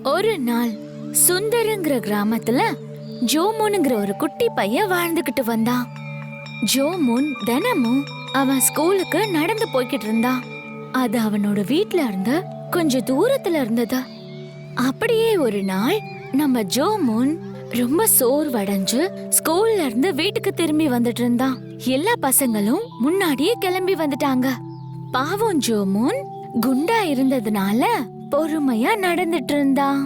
ஒரு நாள் சுந்தருங்கிற கிராமத்துல ஜோமோனுங்கிற ஒரு குட்டி பையன் வாழ்ந்துகிட்டு வந்தான். ஜோமோன் தினமும் அவன் ஸ்கூலுக்கு நடந்து போய்கிட்டு இருந்தான். அது அவனோட வீட்ல இருந்து கொஞ்சம் தூரத்துல இருந்தது. அப்படியே ஒரு நாள் நம்ம ஜோமோன் ரொம்ப சோர்வடைஞ்சு ஸ்கூல்ல இருந்து வீட்டுக்கு திரும்பி வந்துட்டு இருந்தான். எல்லா பசங்களும் முன்னாடியே கிளம்பி வந்துட்டாங்க. பாவம் ஜோமோன் குண்டா இருந்ததுனால பொறுமையா நடந்துட்டு இருந்தான்.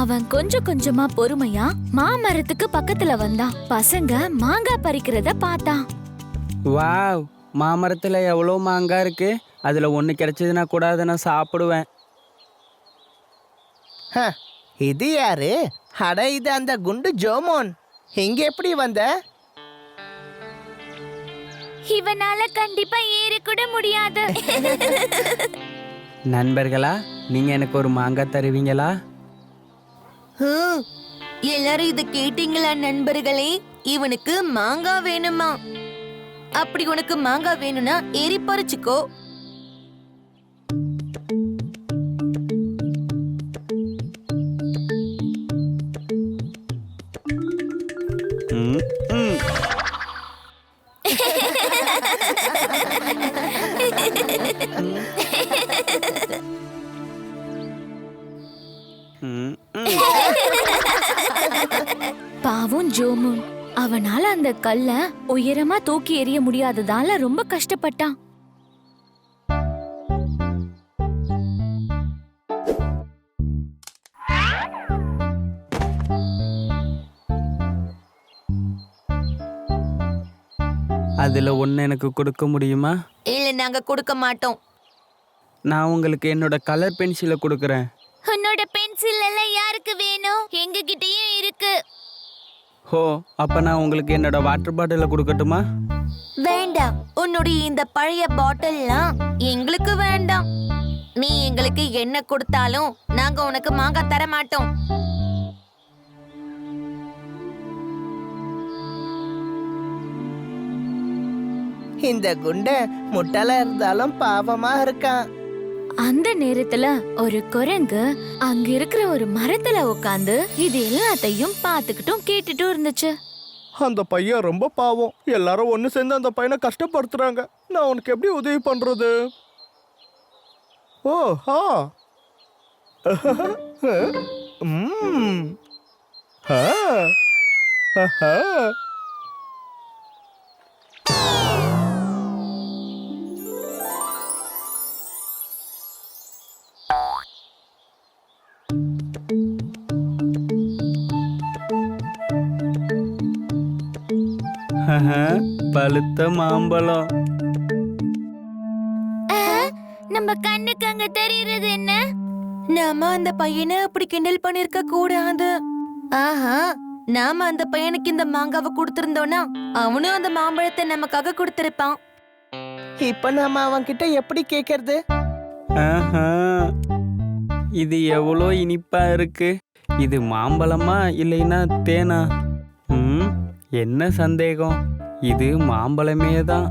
அவன் கொஞ்சம் கொஞ்சமா பொறுமையா மாமரத்துக்கு பக்கத்துல வந்தான். பசங்க மாங்காய் பறிக்கிறத பார்த்தான். வாவ், மாமரத்தில் எவ்வளோ மாங்காய் இருக்கு. அதில் ஒன்று கிடைச்சதுன்னா கூட அதை நான் சாப்பிடுவேன். இது யாரு? அட, இது அந்த குண்டு ஜோமோன். இங்க எப்படி வந்த? இவனால கண்டிப்பா ஏறி கூட முடியாது. நண்பர்களா, நீங்கள் எனக்கு ஒரு மாங்காய் தருவீங்களா? எல்லாரும் இத கேட்டீங்களா நண்பர்களே? இவனுக்கு மாங்காய் வேணுமா? அப்படி உனக்கு மாங்காய் வேணும்னா ஏறி பறிச்சுக்கோ. ம், ம். ம், ம். பாவம் ஜோமோன் அவனால அந்த கல்ல உயரமா தூக்கி எறிய முடியாததால ரொம்ப கஷ்டப்பட்டான். அதில் ஒன்று எனக்கு கொடுக்க முடியுமா? இல்ல, நாங்க கொடுக்க மாட்டோம். நான் உங்களுக்கு என்னோட கலர் பென்சிலை கொடுக்குறேன். உன்னோட பென்சில் எல்லாம் யாருக்கு வேணும்? எங்க கிட்டயும் இருக்கு. ஹோ, அப்போ நான் உங்களுக்கு என்னோட வாட்டர் பாட்டிலை கொடுக்கட்டுமா? வேண்டாம், உன்னுடைய இந்த பழைய பாட்டில்லாம் எங்களுக்கு வேண்டாம். நீ எங்களுக்கு என்ன கொடுத்தாலும் நாங்க உனக்கு மாங்காய் தர மாட்டோம். இந்த குண்ட முட்டாளா இருந்தாலும் பாவமா இருக்கான். அந்த நேரத்துல ஒரு குரங்கு அங்க இருக்கிற ஒரு மரத்துல உட்கார்ந்து இது எல்லாத்தையும் பார்த்துக்கிட்டும் கேட்டுட்டும் இருந்துச்சு. அந்த பையன் ரொம்ப பாவம். எல்லாரும் ஒன்று சேர்ந்து அந்த பையனை கஷ்டப்படுத்துறாங்க. நான் உனக்கு எப்படி உதவி பண்றது? ஓ ஹா ம் ஹா ஹா. பழுத்த மாம்பழம். நம்ம கண்ணுக்கு அங்க தெரியுறது என்ன? நாம அந்த பையனை அப்படி கிண்டல் பண்ணிருக்க கூடாது. ஆஹா, நாம அந்த பையனுக்கு இந்த மாங்காவை கொடுத்திருந்தோம்னா அவனும் அந்த மாம்பழத்தை நமக்காக கொடுத்திருப்பான். இப்ப நாம அவன் கிட்ட எப்படி கேக்குறது? ஆஹா, இது எவ்வளோ இனிப்பா இருக்கு. இது மாம்பழமா இல்லைன்னா தேனா? என்ன சந்தேகம், இது மாம்பழமே தான்.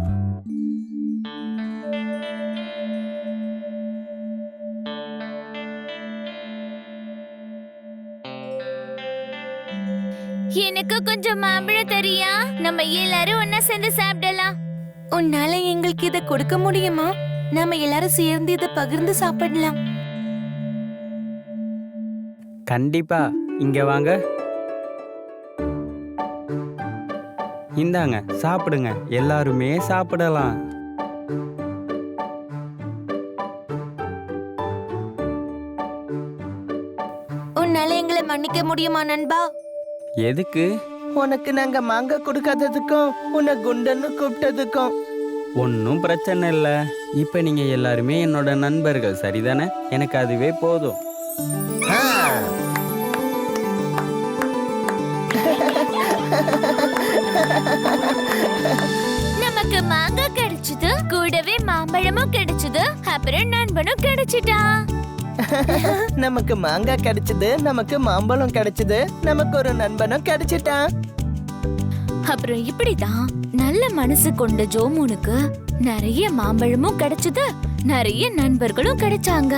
எனக்கு கொஞ்சம் மாம்பழம் தரியா? நம்ம எல்லாரும் ஒன்னா சேர்ந்து சாப்பிடலாம். உன்னால எங்களுக்கு இத கொடுக்க முடியுமா? நாம எல்லாரும் சேர்ந்து இத பகிர்ந்து சாப்பிடலாம். கண்டிப்பா, இங்க வாங்க. இந்தாங்க, சாப்பிடுங்க. எல்லாருமே சாப்பிடலாம். உன்னால எங்களை மன்னிக்க முடியுமா நண்பா? எதுக்கு? உனக்கு நாங்க மாங்காய் கொடுக்காததுக்கும் உன்னை குண்டன்னு கூப்பிட்டதுக்கும். ஒன்றும் பிரச்சனை இல்லை. இப்போ நீங்க எல்லாருமே என்னோட நண்பர்கள், சரிதானே? எனக்கு அதுவே போதும். நமக்கு மாங்காய் கிடைச்சது, கூடவே மாம்பழமும் கிடைச்சது, அப்புறம் நண்பனும் கிடைச்சிட்டான். நமக்கு மாங்காய் கிடைச்சது, நமக்கு மாம்பழம் கிடைச்சது, நமக்கு ஒரு நண்பனும் கிடைச்சிட்டான். அப்புறம் இப்படிதான் நல்ல மனசு கொண்ட ஜோமோனுக்கு நிறைய மாம்பழமும் கிடைச்சது, நிறைய நண்பர்களும் கிடைச்சாங்க.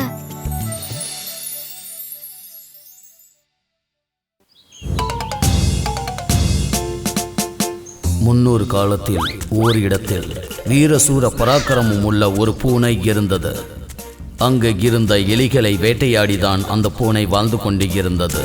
முன்னொரு காலத்தில் ஓரிடத்தில் வீரசூர பராக்கிரமம் உள்ள ஒரு பூனை இருந்தது. அங்கு இருந்த எலிகளை வேட்டையாடிதான் அந்த பூனை வாழ்ந்து கொண்டு இருந்தது.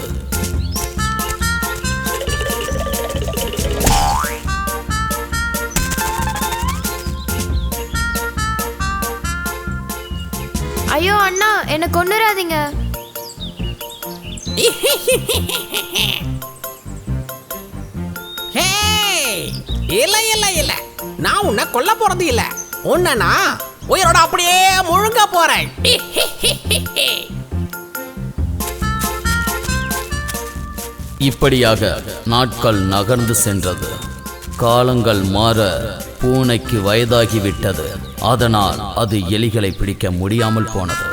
ஐயோ அண்ணா, என்ன கொன்னுறாதீங்க. இல்ல இல்ல இல்ல, நான் உன்னை கொல்ல போறது இல்ல. உன்ன உயிரோட அப்படியே முழுங்க போறேன். இப்படியாக நாட்கள் நகர்ந்து சென்றது. காலங்கள் மாற பூனைக்கு வயதாகிவிட்டது. அதனால் அது எலிகளை பிடிக்க முடியாமல் போனது.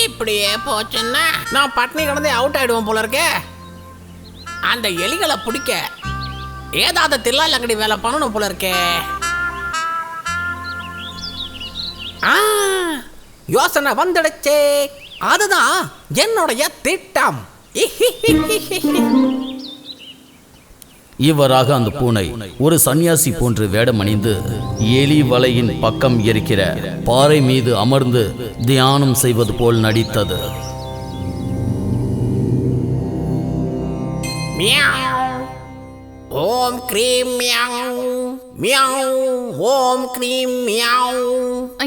இப்படியே போச்சுன்னா நான் பட்னி கிடந்து அவுட் ஆயிடுவோம் போல இருக்கே. அந்த எலிகளை பிடிக்க ஏதாவது தில்லாலங்கடி வேலை பண்ணணும் போல இருக்கே. யோசனை வந்துடுச்சே, அதுதான் என்னுடைய திட்டம். இவ்வாறாக அந்த பூனை ஒரு சன்னியாசி போன்று வேடமணிந்து எலி வலையின் பக்கம் இருக்கிற பாறை மீது அமர்ந்து தியானம் செய்வது போல் நடித்தது. ஓம் க்ரீம் மியாவ் மியாவ், ஓம் க்ரீம் மியாவ்.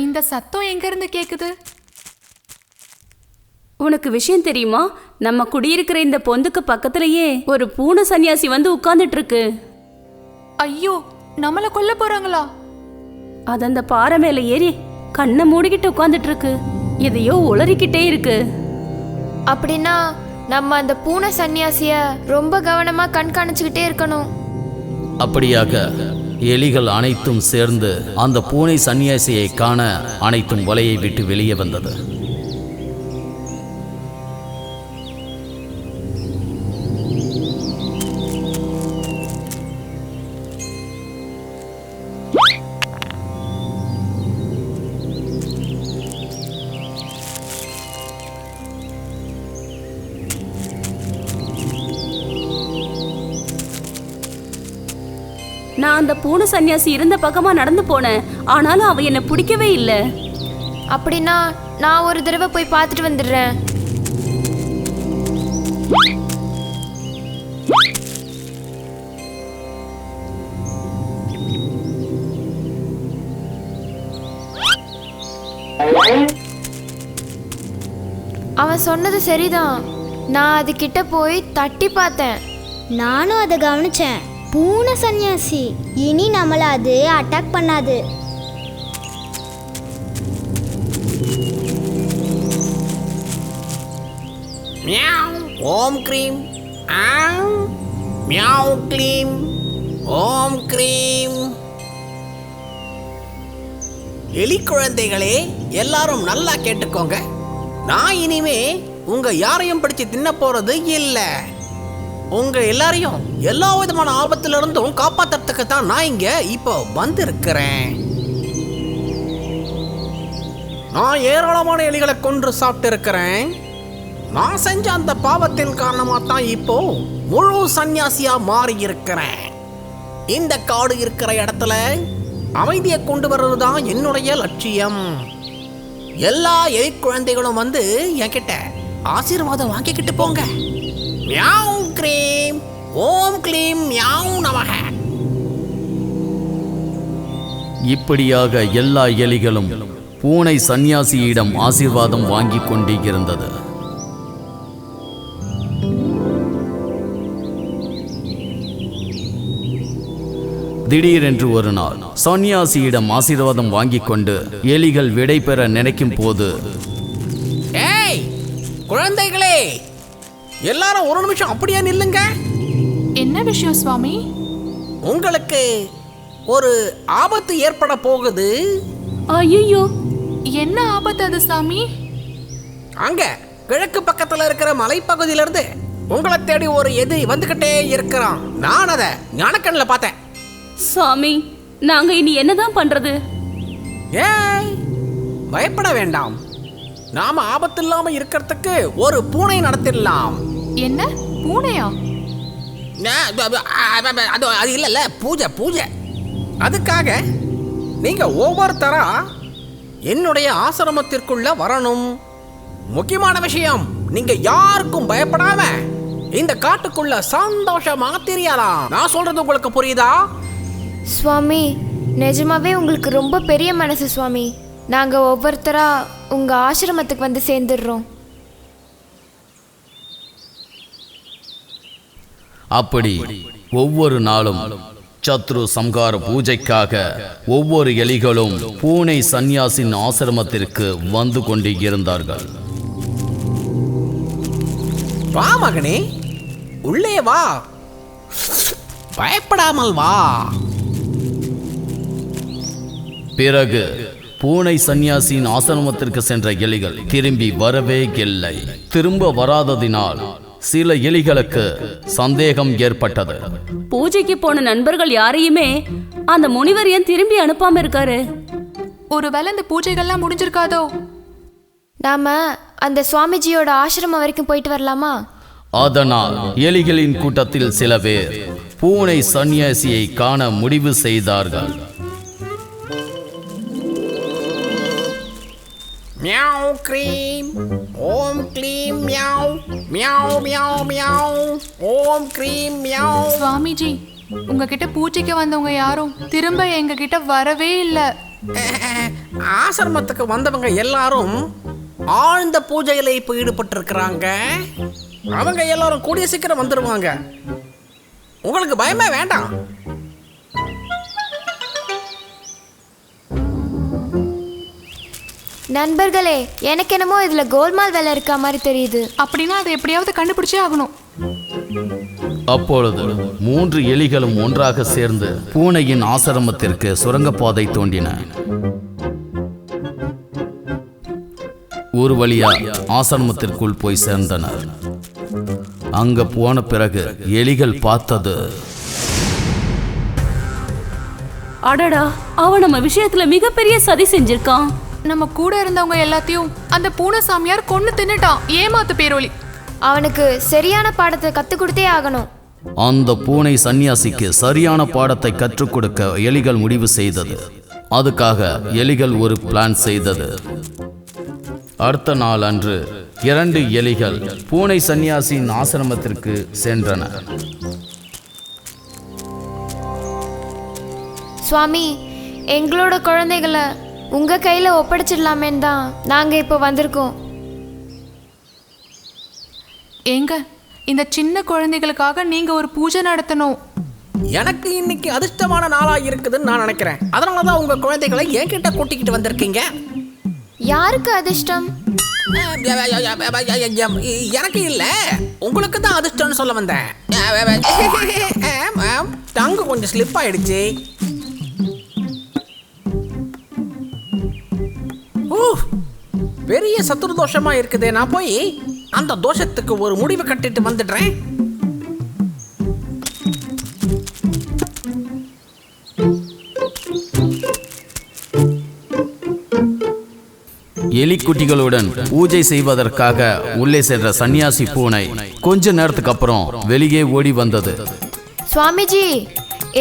இந்த சத்தம் எங்க இருந்து கேக்குது? உனக்கு விஷயம் தெரியுமா? நம்ம குடியிருக்கிற இந்த பொந்துக்கு பக்கத்திலேயே ஒரு பூனை சன்னியாசி வந்து உட்கார்ந்துட்டு இருக்கு. ஐயோ, நம்மள கொல்ல போறாங்களா? அது அந்த பாறை மேல ஏறி கண்ணை மூடிக்கிட்டு உட்கார்ந்துட்டு இருக்கு. எதையோ உளறிக்கிட்டே இருக்கு. அப்படின்னா நம்ம அந்த பூனை சன்னியாசிய ரொம்ப கவனமா கண்காணிச்சுக்கிட்டே இருக்கணும். அப்படியாக எலிகள் அனைத்தும் சேர்ந்து அந்த பூனை சன்னியாசியை காண அனைத்தும் வலையை விட்டு வெளியே வந்தது. நான் அந்த பூனை சன்னியாசி இருந்த பக்கமா நடந்து போனேன். ஆனாலும் அவ என்னை பிடிக்கவே இல்லை. அப்படின்னா நான் ஒரு தடவை போய் பார்த்துட்டு வந்துடுறேன். அவன் சொன்னது சரிதான். நான் அது கிட்ட போய் தட்டி பார்த்தேன். நானும் அதை கவனிச்சேன். பூனை சன்னியாசி இனி நம்மள அது அட்டாக் பண்ணாது. மியாவ், ஓம் க்ரீம் ஆவ், மியாவ் க்ளீம், ஓம் க்ரீம். எலி குழந்தைகளே, எல்லாரும் நல்லா கேட்டுக்கோங்க. நான் இனிமே உங்க யாரையும் பிடிச்சு தின்ன போறது இல்லை. உங்க எல்லாரையும் எல்லா விதமான ஆபத்துல இருந்தும் காப்பாத்துறதுக்கு தான் நான் இங்க இப்போ வந்திருக்கிறேன். நான் ஏராளமான எலிகளை கொன்று சாப்பிட்டு இருக்கிறேன். நான் செஞ்ச அந்த பாவத்தின் காரணமா தான் இப்போ முழு சன்னியாசியா மாறி இருக்கிறேன். இந்த காடு இருக்கிற இடத்துல அமைதியை கொண்டு வர்றதுதான் என்னுடைய லட்சியம். எல்லா எலி குழந்தைகளும் வந்து என்கிட்ட ஆசீர்வாதம் வாங்கிக்கிட்டு போங்க. மியாவ் க்ரீம், ஓம் க்ளீம் மியாவ் நமக. இப்படியாக எல்லா எலிகளும் பூனை சன்னியாசியிடம் ஆசீர்வாதம் வாங்கி கொண்டே இருந்தது. திடீரென்று ஒரு நாள் சன்னியாசியிடம் ஆசீர்வாதம் வாங்கி கொண்டு எலிகள் விடை பெற நினைக்கும் போது, ஏய் குழந்தைகளே, எல்லாரும் ஒரு நிமிஷம் அப்படியே நில்லுங்க. என்ன விஷயம் சுவாமி? உங்களுக்கு ஒரு ஆபத்து ஏற்பட போகுது. ஐயோ, என்ன ஆபத்து அது சாமி? அங்க கிழக்கு பக்கத்துல இருக்கிற மலைப்பகுதியிலிருந்து உங்களை தேடி ஒரு எதிரி வந்துகிட்டே இருக்கிறான். நான் அதை ஞானக்கண்ல பார்த்தேன். சாமி, நாங்க இனி என்னதான் பண்றது? ஏய், பயப்பட வேண்டாம். நாம ஆபத்து இல்லாம இருக்கிறதுக்கு ஒரு பூனை நடத்திடலாம். என்ன பூனையா? அது இல்ல, பூஜை பூஜை. அதுக்காக நீங்க ஒவ்வொருத்தரா என்னுடைய ஆசிரமத்திற்குள்ள வரணும். முக்கியமான விஷயம், நீங்க யாருக்கும் பயப்படாம இந்த காட்டுக்குள்ள சந்தோஷமா தெரியலாம். நான் சொல்றது உங்களுக்கு புரியுதா? சுவாமி, நிஜமாவே உங்களுக்கு ரொம்ப பெரிய மனசு சுவாமி. நாங்க ஒவ்வொருத்தரா உங்க ஆசிரமத்துக்கு வந்து சேர்ந்துடுறோம். அப்படி ஒவ்வொரு நாளும் சத்ரு சம்ஹார பூஜைக்காக ஒவ்வொரு எலிகளும் பூனை சந்நியாசின் ஆசிரமத்திற்கு வந்து கொண்டு இருந்தார்கள். வா மகனே, உள்ளே வா, பயப்படாமல் வா. பிறகு பூனை சந்நியாசியின் ஆசிரமத்திற்கு சென்ற எலிகள் திரும்பி வரவே இல்லை. திரும்ப வராததினால் சில எலிகளுக்கு சந்தேகம் ஏற்பட்டது. பூஜைக்கு போன நண்பர்கள் யாரையுமே அந்த முனிவர் ஏன் திரும்பி அனுப்பாம இருக்காரு? ஒருவேளை இந்த பூஜைகள்லாம் முடிஞ்சிருக்காதோ? நாம அந்த சுவாமிஜியோட ஆசிரமம் வரைக்கும் போயிட்டு வரலாமா? அதனால் எலிகளின் கூட்டத்தில் சில பேர் பூனை சந்நியாசியை காண முடிவு செய்தார்கள். மியாவ் க்ரீம், ஓம் க்ளீம் மியாவ், மியாவ் மியாவ் மியாவ், ஓம் க்ரீம் மியாவ். சுவாமிஜி, உங்ககிட்ட பூஜைக்கு வந்தவங்க யாரும் திரும்ப எங்க கிட்ட வரவே இல்லை. ஆசிரமத்துக்கு வந்தவங்க எல்லாரும் ஆழ்ந்த பூஜையில இப்போ ஈடுபட்டு இருக்கிறாங்க. அவங்க எல்லாரும் கூடிய சீக்கிரம் வந்துடுவாங்க. உங்களுக்கு பயமே வேண்டாம். நண்பர்களே, எனக்கு என்னமோ இதுல கோல்மால் வேலை இருக்க மாதிரி தெரியுது. அப்படின்னா அதை எப்படியாவது கண்டுபிடிச்சே ஆகணும். அப்பொழுது 3 எலிகளும் ஒன்றாக சேர்ந்து பூனையின் ஆசிரமத்திற்கு சுரங்கப்பாதை தோண்டின. ஒரு வழியா ஆசிரமத்திற்குள் போய் சேர்ந்தனர். அங்க போன பிறகு எலிகள் பார்த்தது, அடடா, அவன் நம்ம விஷயத்துல மிகப்பெரிய சதி செஞ்சிருக்கான். நம்ம கூட இருந்தவங்க எல்லாத்தையும் அந்த பூனை சாமியார் கொன்னு தின்னுட்டான். ஏமாத்து பேரோலி. அவனுக்கு சரியான பாடத்தை கத்துக் கொடுத்தே ஆகணும். அந்த பூனை சந்நியாசிக்கு சரியான பாடத்தை கற்றுக் கொடுக்க எலிகள் முடிவு செய்தது. அதுக்காக எலிகள் ஒரு பிளான் செய்தது. அடுத்த நாள் அன்று 2 எலிகள் பூனை சந்நியாசியின் ஆசிரமத்திற்கு சென்றன. சுவாமி, எங்களோட குழந்தைகளை உங்க கையில ஒப்படைச்சிடலாமேன்னு தான் நாங்க இப்போ வந்திருக்கோம். ஏங்க, இந்த சின்ன குழந்தைகளுக்காக நீங்க ஒரு பூஜை நடத்தணும். எனக்கு இன்னைக்கு அதிர்ஷ்டமான நாளா இருக்குதுன்னு நான் நினைக்கிறேன். அதனாலதான் உங்க குழந்தைகளை என்கிட்ட கூட்டிக்கிட்டு வந்திருக்கீங்க. யாருக்கு அதிர்ஷ்டம்? எனக்கு இல்ல, உங்களுக்கு தான் அதிர்ஷ்டம்னு சொல்ல வந்தேன். டங்கு கொஞ்சம் ஸ்லிப் ஆயிடுச்சு. பெரிய சத்துரு தோஷமா இருக்குதே. நான் போய் அந்த தோஷத்துக்கு ஒரு முடிவு கட்டிட்டு வந்துடுறேன். எலிக்குட்டிகளுடன் பூஜை செய்வதற்காக உள்ளே சென்ற சன்னியாசி பூனை கொஞ்ச நேரத்துக்கு அப்புறம் வெளியே ஓடி வந்தது. சுவாமிஜி,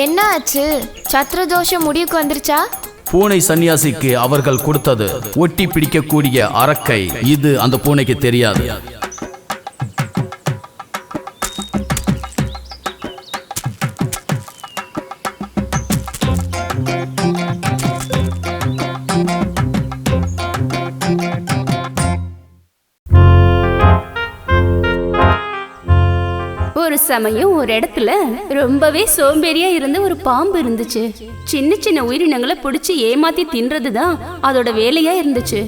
என்ன ஆச்சு? சத்ரு தோஷம் முடிவுக்கு வந்துருச்சா? பூனை சன்னியாசிக்கு அவர்கள் கொடுத்தது ஒட்டி பிடிக்கக்கூடிய அரக்கை. இது அந்த பூனைக்கு தெரியாது. ஒரு சமயம் ஒரு இடத்துல ரொம்பவே சோம்பேறியா இருந்த ஒரு பாம்பு இருந்துச்சு. சின்ன சின்ன உயிரினங்களை பிடிச்சி ஏமாத்தி தின்றதுதான் அதோட வேலையா இருந்துச்சு.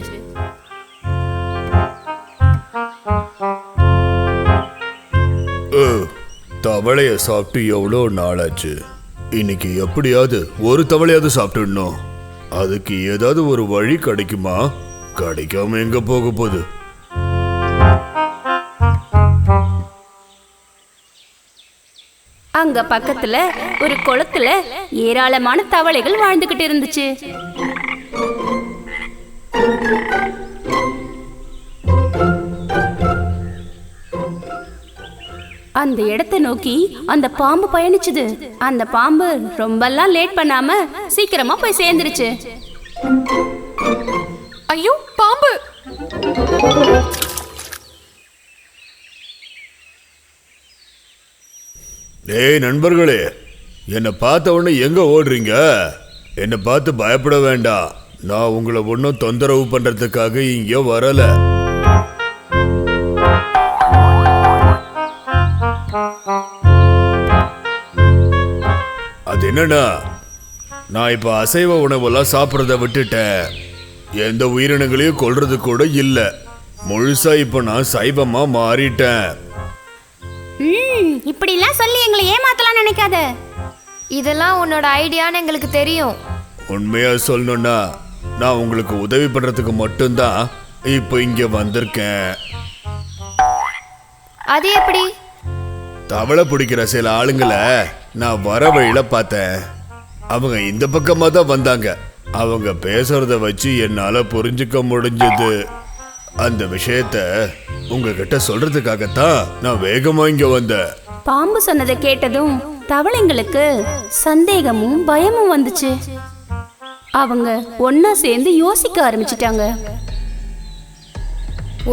தவளைய சாப்பிட்டு எவ்வளோ நாளாச்சு? இன்னைக்கு எப்படியாவது ஒரு தவளையாவது சாப்பிட்டுடணும். அதுக்கு ஏதாவது ஒரு வழி கிடைக்குமா? கிடைக்காம எங்க போக போகுது? அங்க பக்கத்துல ஒரு குளத்துல ஏராளமான தவளைகள் வாழ்ந்துகிட்டு இருந்துச்சு. அந்த இடத்தை நோக்கி அந்த பாம்பு பயணிச்சுது. அந்த பாம்பு ரொம்பலாம் லேட் பண்ணாம சீக்கிரமா போய் சேர்ந்துருச்சு. ஐயோ பாம்பு! ஏய் நண்பர்களே, என்னை பார்த்த உடனே எங்க ஓடுறீங்க? என்னை பார்த்து பயப்பட வேண்டாம். நான் உங்களை ஒன்றும் தொந்தரவு பண்றதுக்காக இங்க வரல. அது என்னன்னா, நான் இப்ப அசைவ உணவெல்லாம் சாப்பிட்றத விட்டுட்டேன். எந்த உயிரினங்களையும் கொல்றது கூட இல்ல. முழுசா இப்ப நான் சைவமா மாறிட்டேன். இப்படிலாம் சொல்லி எங்களை ஏமாத்தலாம் நினைக்காத. இதெல்லாம் உன்னோட ஐடியான்னு எங்களுக்கு தெரியும். உண்மையா சொல்லணும்னா நான் உங்களுக்கு உதவி பண்றதுக்கு மட்டும்தான் இப்போ இங்க வந்திருக்கேன். அது எப்படி? தவளை பிடிக்கிற சில ஆளுங்களை நான் வர வழியில பார்த்தேன். அவங்க இந்த பக்கமா தான் வந்தாங்க. அவங்க பேசுறத வச்சு என்னால புரிஞ்சுக்க முடிஞ்சது. அந்த விஷயத்த உங்ககிட்ட சொல்றதுக்காகத்தான் நான் வேகமா இங்க வந்தேன். பாம்பு சொன்னதை கேட்டதும் தவளைங்களுக்கு சந்தேகமும் பயமும் வந்துச்சு. அவங்க ஒன்னா சேர்ந்து யோசிக்க ஆரம்பிச்சிட்டாங்க.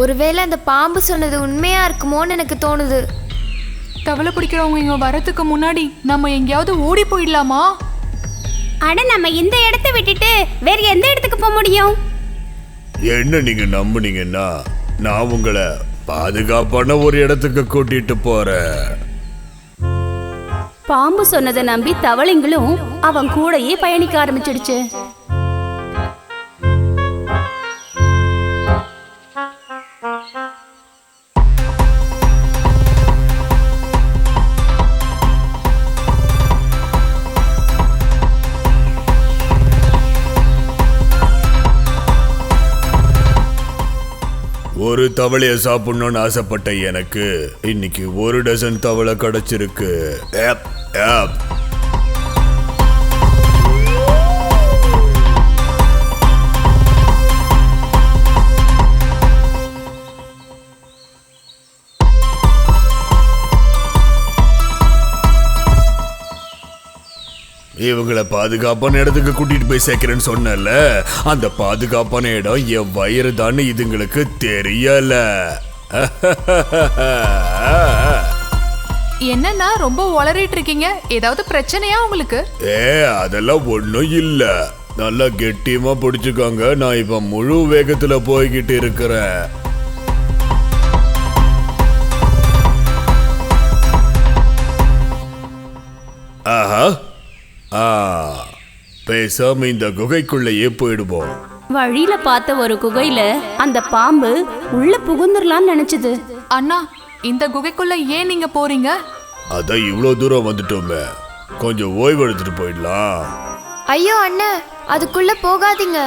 ஒருவேளை அந்த பாம்பு சொன்னது உண்மையா இருக்குமோன்னு எனக்கு தோணுது. தவளை பிடிக்கிறவங்க இங்க வரதுக்கு முன்னாடி நம்ம எங்கேயாவது ஓடி போயிடலாமா? அட, நம்ம இந்த இடத்தை விட்டுட்டு வேற எந்த இடத்துக்கு போக முடியும்? என்ன நீங்க நம்புனீங்கன்னா நான் உங்களை பாதுகாப்பான ஒரு இடத்துக்கு கூட்டிட்டு போறேன். பாம்பு சொன்னதை நம்பி தவளைங்களும் அவன் கூடயே பயணிக்க ஆரம்பிச்சிடுச்சு. ஒரு தவளையை சாப்பிடணும்னு ஆசைப்பட்ட எனக்கு இன்னைக்கு ஒரு டசன் தவளை கிடைச்சிருக்கு. இவங்களை பாதுகாப்பான இடத்துக்கு கூட்டிட்டு போய் சேர்க்கிறேன்னு சொன்னல, அந்த பாதுகாப்பான இடம் என் வயிறு தான் இதுங்களுக்கு தெரியல. என்னன்னா ரொம்ப உளறிட்டு இருக்கீங்க? ஏதாவது பிரச்சனையா உங்களுக்கு? அதெல்லாம் ஒண்ணும் இல்ல. நல்லா கெட்டியமா பிடிச்சுக்கோங்க. நான் இப்ப முழு வேகத்துல போய்கிட்டு இருக்கிறேன். ஆஹா, பேசாம இந்த குகைக்குள்ளேயே போயிடுவோம். வழியில பார்த்த ஒரு குகையில அந்த பாம்பு உள்ள புகுந்துடலாம்னு நினைச்சது. அண்ணா, இந்த குகைக்குள்ள ஏன் நீங்க போறீங்க? அதான் இவ்வளவு தூரம் வந்துட்டோமே, கொஞ்சம் ஓய்வு எடுத்துட்டு போயிடலாம். ஐயோ அண்ணன், அதுக்குள்ள போகாதீங்க.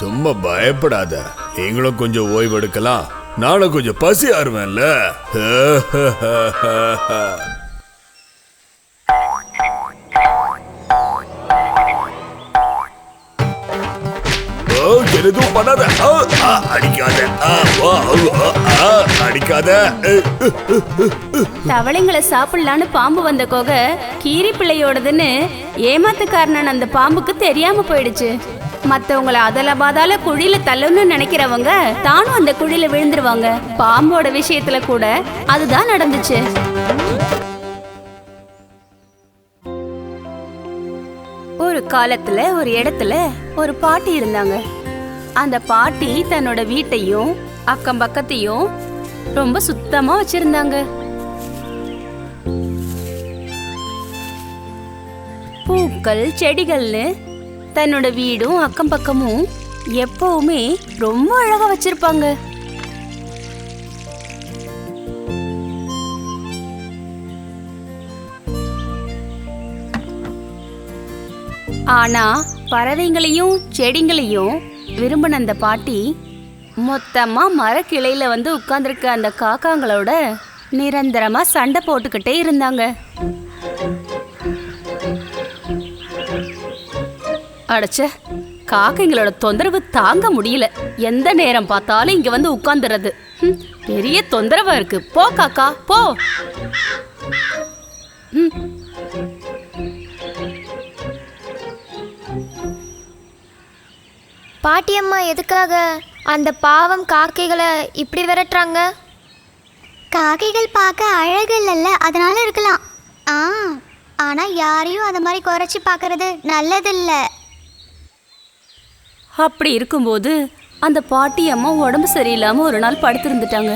சும்மா பயப்படாத. நீங்களும் கொஞ்சம் ஓய்வு எடுக்கலாம். நானும் கொஞ்சம் பசி ஆறுவேன்ல. எதுவும் பண்ணாத. அடிக்காத, அடிக்காத. தவளைங்களை சாப்பிடலான்னு பாம்பு வந்த கொகை கீரி பிள்ளையோடதுன்னு ஏமாத்துக்காரன் அந்த பாம்புக்கு தெரியாம போயிடுச்சு. மத்தவங்களை அதல பாதால குழியில தள்ளணும்னு நினைக்கிறவங்க தானும் அந்த குழியில விழுந்துருவாங்க. பாம்போட விஷயத்துல கூட அதுதான் நடந்துச்சு. ஒரு காலத்துல ஒரு இடத்துல ஒரு பாட்டி இருந்தாங்க. அந்த பாட்டி தன்னோட வீட்டையும் அக்கம் பக்கத்தையும் ரொம்ப சுத்தமா வச்சிருந்தாங்க. பூக்கள், செடிகள்னு தன்னோட வீடும் அக்கம் பக்கமும் எப்பவுமே ரொம்ப அழகா வச்சிருப்பாங்க. ஆனா பறவைங்களையும் செடிங்களையும் விரும்பின அந்த பாட்டி மொத்தமா மரக்கிளையில வந்து உட்கார்ந்துருக்க அந்த காக்காங்களோட நிரந்தரமா சண்டை போட்டுக்கிட்டே இருந்தாங்க. அடச்சே, காக்கைங்களோட தொந்தரவு தாங்க முடியல. எந்த நேரம் பார்த்தாலும் இங்க வந்து உட்கார்ந்துறது பெரிய தொந்தரவா இருக்கு. போ காக்கா போ. பாட்டியம்மா எதுக்காக அந்த பாவம் காக்கைகளை இப்படி விரட்டுறாங்க? காக்கைகள் பார்க்க அழகு இல்லைல்ல, அதனால இருக்கலாம். ஆனா யாரையும் அந்த மாதிரி குறைச்சி பார்க்கறது நல்லதில்ல. அப்படி இருக்கும்போது அந்த பாட்டி அம்மா உடம்பு சரியில்லாம ஒரு நாள் படுத்திருந்துட்டாங்க.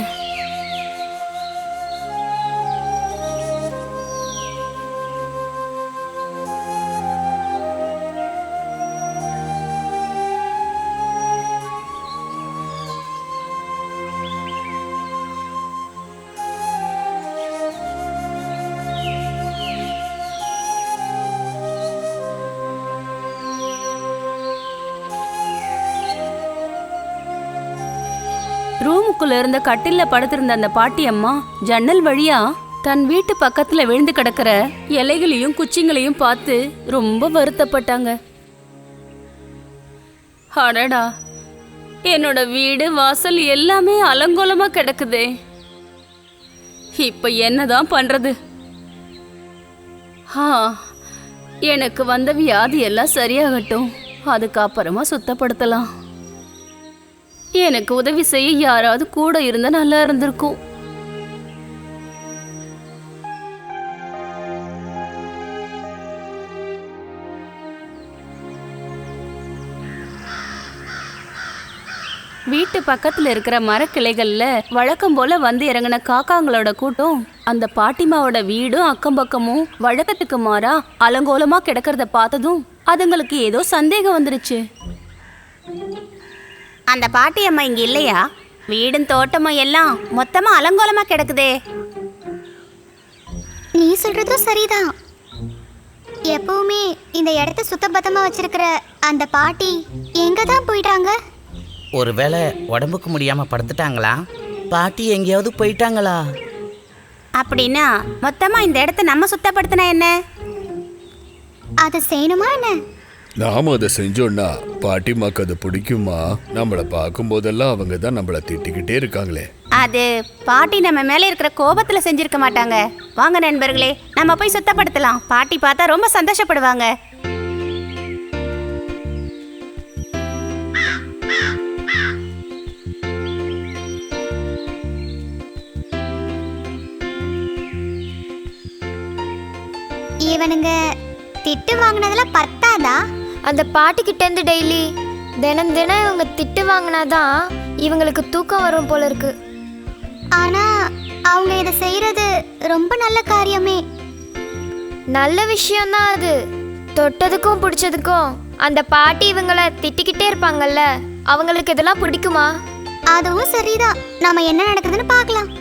ரூமுக்குள்ள இருந்த கட்டில்ல படுத்திருந்த அந்த பாட்டி அம்மா ஜன்னல் வழியா தன் வீட்டு பக்கத்துல விழுந்து கிடக்கிற இலைகளையும் குச்சிங்களையும் பார்த்து ரொம்ப வருத்தப்பட்டாங்க. அடடா, என்னோட வீடு வாசல் எல்லாமே அலங்கோலமா கிடக்குதே. இப்ப என்னதான் பண்றது? எனக்கு வந்த வியாதி எல்லாம் சரியாகட்டும், அதுக்கப்புறமா சுத்தப்படுத்தலாம். எனக்கு உதவி செய்ய யாராவது கூட இருந்தா நல்லா இருந்திருக்கும். வீட்டு பக்கத்துல இருக்கிற மரக்கிளைகள்ல வழக்கம் போல வந்து இறங்கின காக்காங்களோட கூட்டம் அந்த பாட்டிமாவோட வீடும் அக்கம் பக்கமும் வழக்கத்துக்கு மாறா அலங்கோலமா கிடக்கிறத பார்த்ததும் அதுங்களுக்கு ஏதோ சந்தேகம் வந்துருச்சு. அந்த பாட்டி அம்மா இங்க இல்லையா? வீடும் தோட்டமும் எல்லாம் மொத்தமா அலங்கோலமா கிடக்குதே. நீ சொல்றதும் சரிதான். எப்பவுமே இந்த இடத்த சுத்தபத்தமா வச்சிருக்கிற அந்த பாட்டி எங்க தான் போயிட்டாங்க? ஒருவேளை உடம்புக்கு முடியாம படுத்துட்டாங்களா? பாட்டி எங்கேயாவது போயிட்டாங்களா? அப்படின்னா மொத்தமா இந்த இடத்த நம்ம சுத்தப்படுத்தினா என்ன? அதை செய்யணுமா என்ன? நாம அதை செஞ்சோம்னா பாட்டிமாக்கு அது பிடிக்குமா? நம்மளை பார்க்கும் போதெல்லாம் அவங்க தான் நம்மளை திட்டிக்கிட்டே இருக்காங்களே. அது பாட்டி நம்ம மேல இருக்கிற கோபத்துல செஞ்சிருக்க மாட்டாங்க. வாங்க நண்பர்களே, நம்ம போய் சுத்தப்படுத்தலாம். பாட்டி பார்த்தா ரொம்ப சந்தோஷப்படுவாங்க. இவனுங்க திட்டு வாங்கினதுல பத்தாதா? அந்த பாட்டிக்கிட்ட இருந்து டெய்லி தினம் தினம் இவங்க திட்டு வாங்கினாதான் இவங்களுக்கு தூக்கம் வரும் போல இருக்கு. ஆனா அவங்க இதை செய்யறது ரொம்ப நல்ல காரியமே. நல்ல விஷயம்தான் அது. தொட்டதுக்கும் பிடிச்சதுக்கும் அந்த பாட்டி இவங்களை திட்டிக்கிட்டே இருப்பாங்கல்ல, அவங்களுக்கு இதெல்லாம் பிடிக்குமா? அதுவும் சரிதான். நாம என்ன நடக்குதுன்னு பார்க்கலாம்.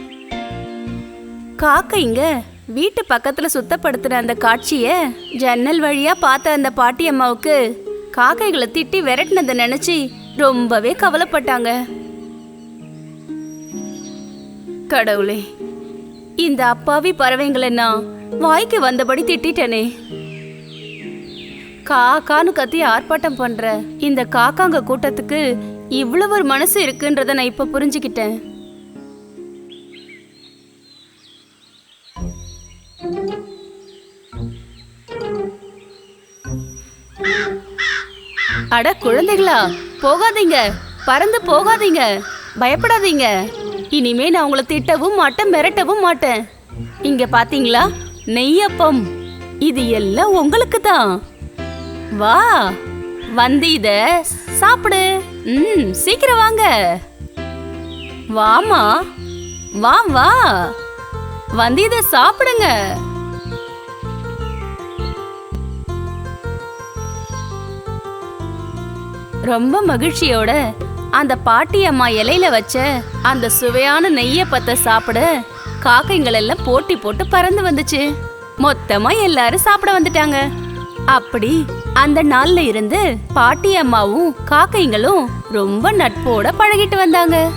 காக்கைங்க வீட்டு பக்கத்துல சுத்தப்படுத்துற அந்த காட்சிய ஜன்னல் வழியா பார்த்த அந்த பாட்டி அம்மாவுக்கு காக்கைகளை திட்டி விரட்டினதை நினைச்சு ரொம்பவே கவலைப்பட்டாங்க. கடவுளே, இந்த அப்பாவி பறவைங்களை நான் வாய்க்கு வந்தபடி திட்டேனே. காக்கான்னு கத்தி ஆர்ப்பாட்டம் பண்ற இந்த காக்காங்க கூட்டத்துக்கு இவ்வளவு ஒரு மனசு இருக்குன்றத நான் இப்ப புரிஞ்சுக்கிட்டேன். அட குழந்தைகளா, போகாதீங்க, பறந்து போகாதீங்க, பயப்படாதீங்க. இனிமே நான் உங்களை திட்டவும் மாட்டேன், மிரட்டவும் மாட்டேன். இங்க பாத்தீங்களா, நெய்யப்பம், இது எல்லாம் உங்களுக்கு தான். வா, வந்து இத சாப்பிடு. சீக்கிரம் வாங்க. வாமா, வா வா, வந்து இத சாப்பிடுங்க. ரொம்ப மகிழ்ச்சியோட அந்த பாட்டி அம்மா இலையில வச்ச அந்த சுவையான நெய்யப்பத்தை சாப்பிட காக்கைங்கள் எல்லாம் போட்டி போட்டு பறந்து வந்துச்சு. மொத்தமா எல்லாரும் சாப்பிட வந்துட்டாங்க. அப்படி அந்த நாள்ல இருந்து பாட்டி அம்மாவும் காக்கைங்களும் ரொம்ப நட்போட பழகிட்டு வந்தாங்க.